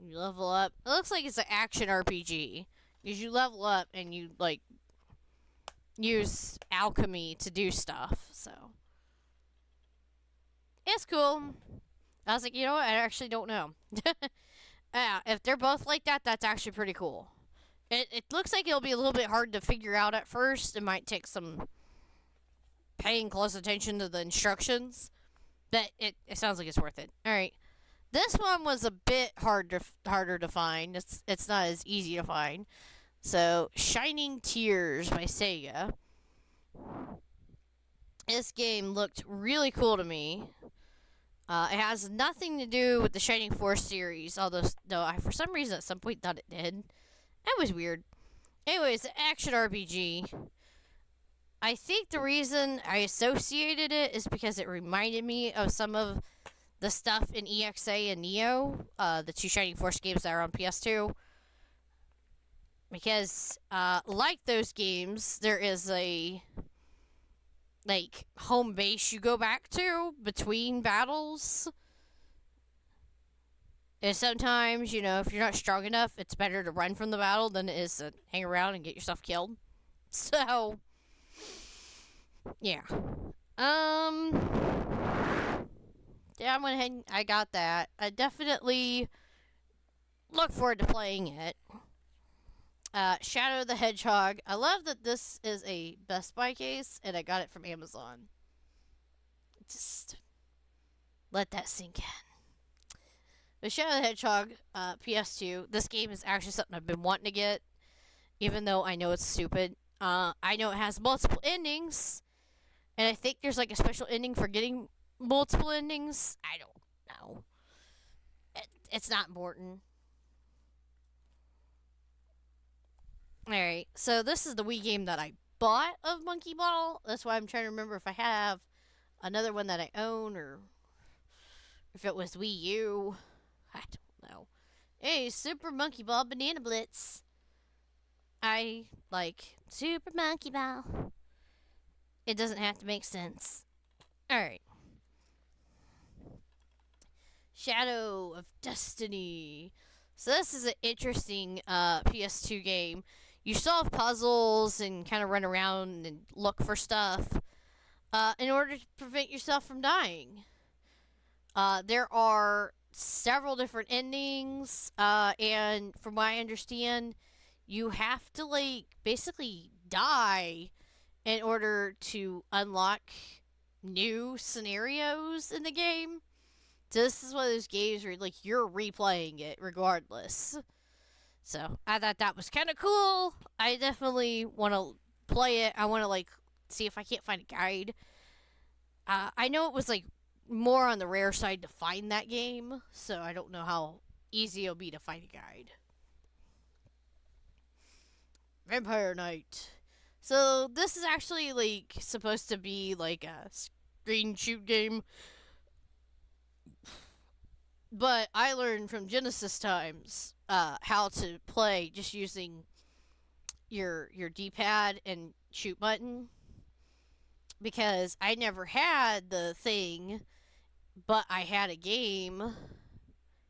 You level up. It looks like it's an action RPG. Because you level up and you, like, use alchemy to do stuff. So, it's cool. I was like, you know what? I actually don't know. Yeah, if they're both like that, that's actually pretty cool. It looks like it'll be a little bit hard to figure out at first. It might take some paying close attention to the instructions. But it sounds like it's worth it. Alright. This one was a bit harder to find. It's not as easy to find. So, Shining Tears by Sega. This game looked really cool to me. It has nothing to do with the Shining Force series, although no, I for some reason at some point thought it did. That was weird. Anyways, action RPG. I think the reason I associated it is because it reminded me of some of the stuff in EXA and Neo, the two Shining Force games that are on PS2. Because, like those games, there is a, like, home base you go back to between battles. And sometimes, you know, if you're not strong enough, it's better to run from the battle than it is to hang around and get yourself killed. So, yeah. Yeah, I went ahead and I got that. I definitely look forward to playing it. Shadow the Hedgehog. I love that this is a Best Buy case and I got it from Amazon. Just let that sink in. But Shadow the Hedgehog, PS2. This game is actually something I've been wanting to get, even though I know it's stupid. I know it has multiple endings, and I think there's like a special ending for getting multiple endings. I don't know. It's not important. Alright, so this is the Wii game that I bought of Monkey Ball. That's why I'm trying to remember if I have another one that I own or if it was Wii U. I don't know. Hey, Super Monkey Ball Banana Blitz. I like Super Monkey Ball. It doesn't have to make sense. Alright. Shadow of Destiny. So this is an interesting PS2 game. You solve puzzles and kind of run around and look for stuff in order to prevent yourself from dying. There are several different endings, and from what I understand, you have to like basically die in order to unlock new scenarios in the game. So this is one of those games where like you're replaying it regardless. So I thought that was kind of cool. I definitely want to play it. I want to like see if I can't find a guide. I know it was like more on the rare side to find that game, so I don't know how easy it'll be to find a guide. Vampire Knight. So this is actually like supposed to be like a screen shoot game, but I learned from Genesis times how to play just using your D-pad and shoot button because I never had the thing, but I had a game.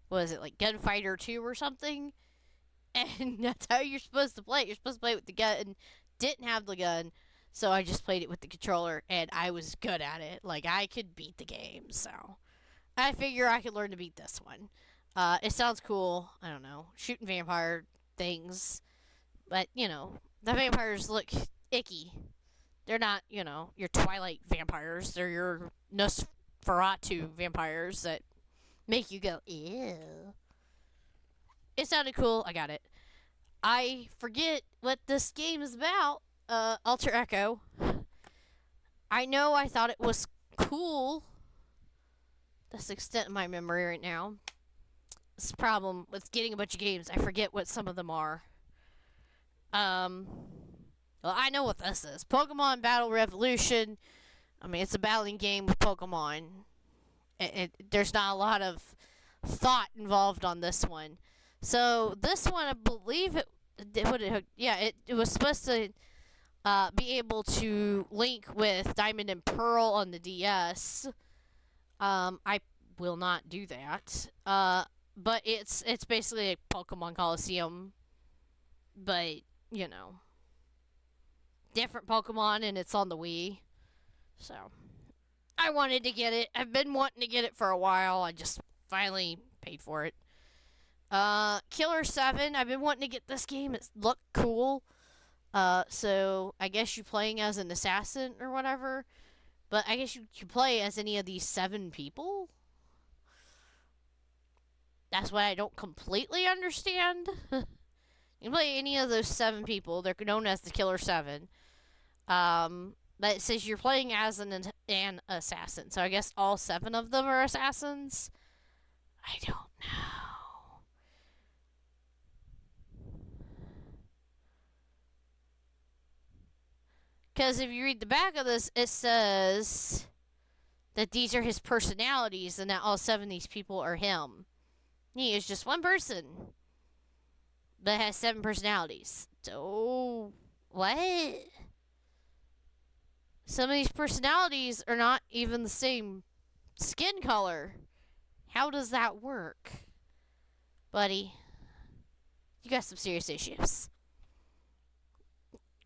Was it like Gunfighter 2 or something? And that's how you're supposed to play it. You're supposed to play it with the gun. Didn't have the gun, so I just played it with the controller, and I was good at it. Like, I could beat the game, so I figure I could learn to beat this one. It sounds cool. I don't know. Shooting vampire things. But, the vampires look icky. They're not, your Twilight vampires. They're your Nosferatu vampires that make you go, ew. It sounded cool. I got it. I forget what this game is about. Alter Echo. I know I thought it was cool. That's the extent of my memory right now. This problem with getting a bunch of games. I forget what some of them are. Well, I know what this is. Pokemon Battle Revolution. I mean, it's a battling game with Pokemon. There's not a lot of thought involved on this one. So this one, I believe it was supposed to be able to link with Diamond and Pearl on the DS. I will not do that. But it's basically a Pokemon Coliseum, but different Pokemon, and it's on the Wii. So I wanted to get it. I've been wanting to get it for a while. I just finally paid for it. Killer 7. I've been wanting to get this game. It looked cool. So I guess you're playing as an assassin or whatever. But I guess you play as any of these 7 people. That's what I don't completely understand. You can play any of those 7 people. They're known as the Killer 7. But it says you're playing as an assassin. So I guess all 7 of them are assassins. I don't know. Because if you read the back of this, it says that these are his personalities and that all 7 of these people are him. He is just one person that has 7 personalities. So, what? Some of these personalities are not even the same skin color. How does that work? Buddy, you got some serious issues.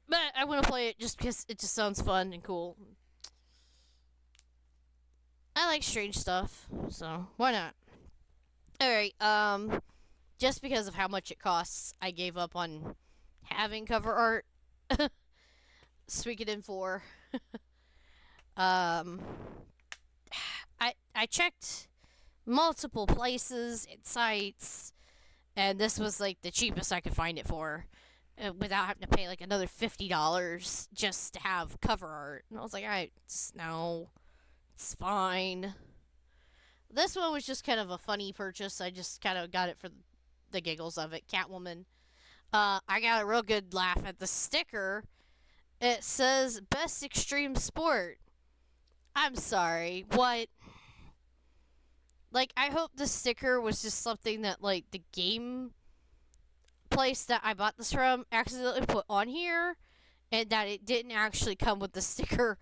But I want to play it just because it just sounds fun and cool. I like strange stuff, so why not? Alright, just because of how much it costs, I gave up on having cover art. Suikoden 4. Um, I checked multiple places and sites, and this was like the cheapest I could find it for, without having to pay like another $50 just to have cover art. And I was like, all right, no, it's fine. This one was just kind of a funny purchase. I just kind of got it for the giggles of it. Catwoman. I got a real good laugh at the sticker. It says best extreme sport. I'm sorry. What? Like, I hope the sticker was just something that, like, the game place that I bought this from accidentally put on here, and that it didn't actually come with the sticker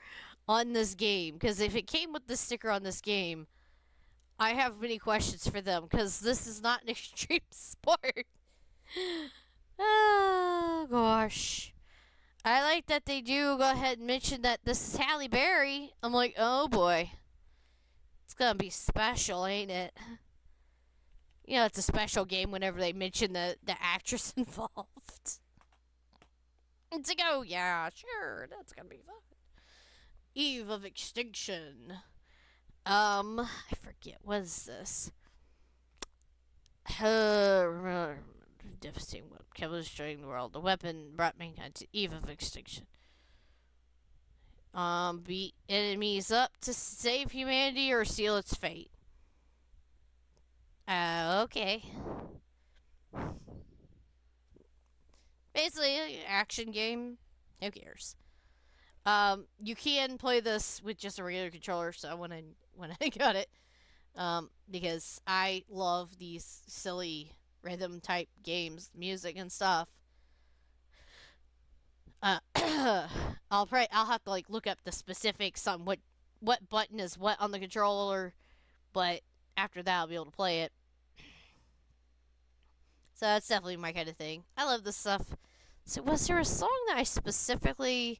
on this game. Because if it came with the sticker on this game, I have many questions for them, because this is not an extreme sport. Oh, gosh. I like that they do go ahead and mention that this is Halle Berry. I'm like, oh boy. It's gonna be special, ain't it? You know, it's a special game whenever they mention the actress involved. It's like, oh yeah, sure, that's gonna be fun. Eve of Extinction. I forget, what is this? Devastating weapon, capable destroying the world. The weapon brought mankind to eve of extinction. Beat enemies up to save humanity or seal its fate. Okay. Basically, an action game. Who cares? You can play this with just a regular controller, so when I got it, because I love these silly rhythm type games, music and stuff. I'll have to like look up the specifics on what button is what on the controller, but after that I'll be able to play it. So that's definitely my kind of thing. I love this stuff. So was there a song that I specifically?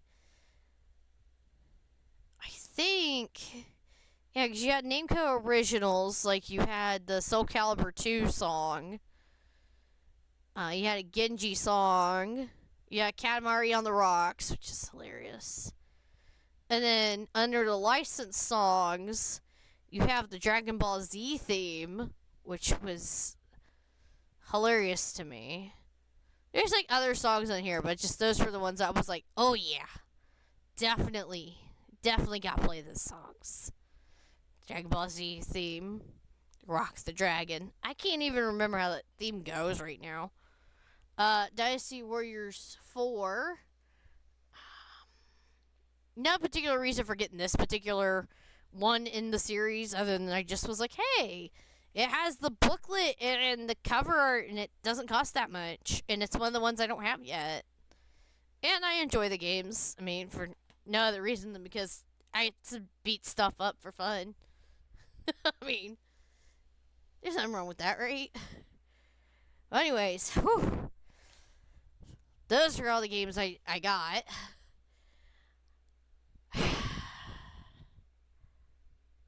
I think. Yeah, because you had Namco originals, like you had the Soul Calibur 2 song. You had a Genji song. You had Katamari on the Rocks, which is hilarious. And then under the licensed songs, you have the Dragon Ball Z theme, which was hilarious to me. There's like other songs on here, but just those were the ones I was like, oh yeah, definitely gotta play those songs. Dragon Ball Z theme, Rock the Dragon. I can't even remember how that theme goes right now. Dynasty Warriors 4. No particular reason for getting this particular one in the series, other than I just was like, hey, it has the booklet and the cover art, and it doesn't cost that much, and it's one of the ones I don't have yet. And I enjoy the games. I mean, for no other reason than because I get to beat stuff up for fun. I mean, there's nothing wrong with that, right? Well, anyways, whew. Those are all the games I got.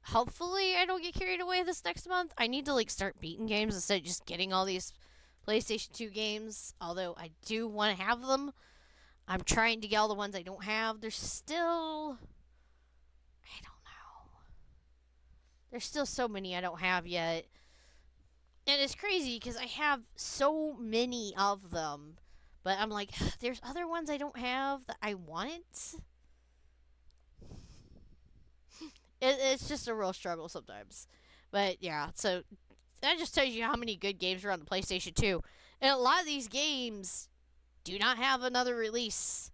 Hopefully I don't get carried away this next month. I need to like start beating games instead of just getting all these PlayStation 2 games. Although I do want to have them. I'm trying to get all the ones I don't have. There's still, I don't know. There's still so many I don't have yet. And it's crazy because I have so many of them. But I'm like, there's other ones I don't have that I want. It's just a real struggle sometimes. But yeah, so that just tells you how many good games are on the PlayStation 2. And a lot of these games do not have another release.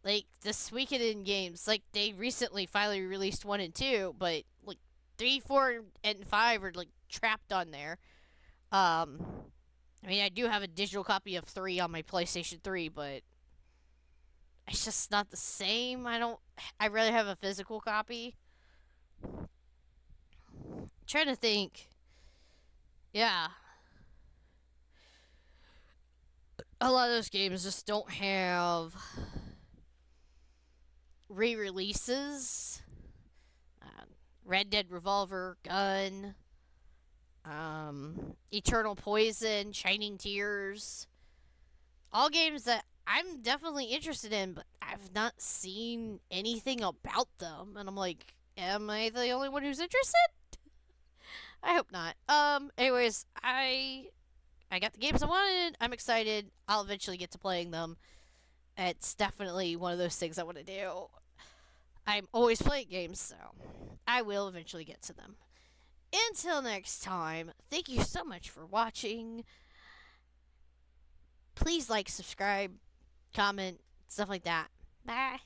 Like the Suikoden games, like they recently finally released 1 and 2, but like 3, 4, and 5 are like trapped on there. I mean, I do have a digital copy of 3 on my PlayStation 3, but it's just not the same. I'd rather have a physical copy. I'm trying to think. Yeah. A lot of those games just don't have re-releases. Red Dead Revolver, Gun, Eternal Poison, Shining Tears. all games that I'm definitely interested in, but I've not seen anything about them. And I'm like, am I the only one who's interested? I hope not. Anyways, I got the games I wanted. I'm excited. I'll eventually get to playing them. It's definitely one of those things I want to do. I'm always playing games, so I will eventually get to them. Until next time, thank you so much for watching. Please like, subscribe, comment, stuff like that. Bye.